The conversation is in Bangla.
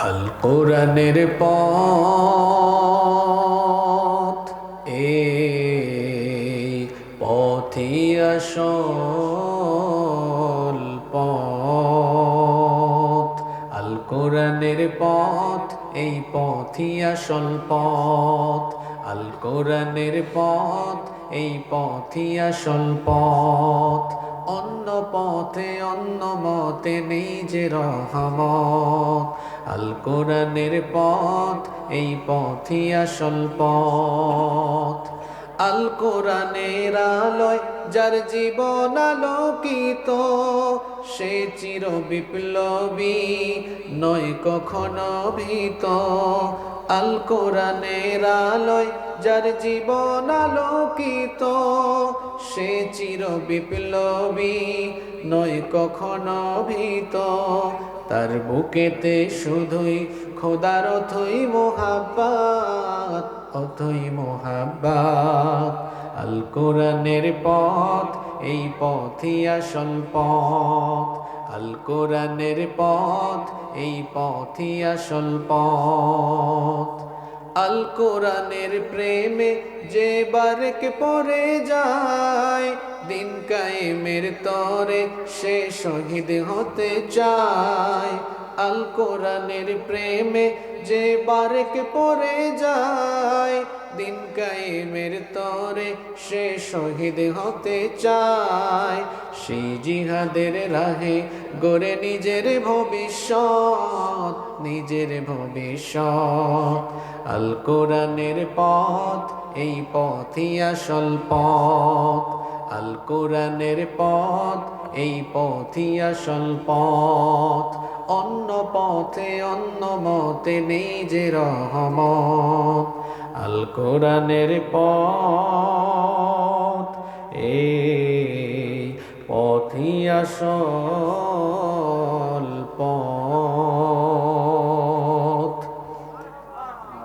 আল কোরআনের পথ, এই পথই আসল পথ। আল কোরআনের পথ, এই পথই আসল পথ। আল কোরআনের পথ, এই পথই আসল পথ। অন্য পথে অন্য মতে নেই যে রহমত। আল কোরআনের পথ, এই পথই আসল পথ। আল কোরআনের আলোয় যার জীবন আলোকিত, সে চির বিপ্লবী, নয় কখনো ভীত। আল কোরআনের আলোয় যার জীবন আলোকিত, সে চির বিপ্লবী, নয় কখনো ভীত। তার বুকেতে শুধুই খোদার অথই মোহাব্বত, অথই মোহাব্বত। আল কোরআনের পথ, এই পথই আসল পথ। আল কোরআনের পথ, এই পথই আসল পথ। আল কোরআনের প্রেমে যে বারেক পড়ে যায়, দিন কায়েমের তরে সে শহীদ হতে চায়। আল কোরআনের প্রেমে যে বারেক পড়ে যায়, দিন কায়েমের তরে সে শহীদ হতে চায়। সেই জিহাদের রাহে গড়ে নিজের ভবিষ্যৎ, নিজের ভবিষ্যৎ। আল কোরআনের পথ, এই পথই আসল পথ। আল কোরআনের পথ, এই পথই আসল পথ। অন্য পথে অন্য মতে নেই যে রহমত। আল কোরআনের পথ, এই পথই আসল পথ।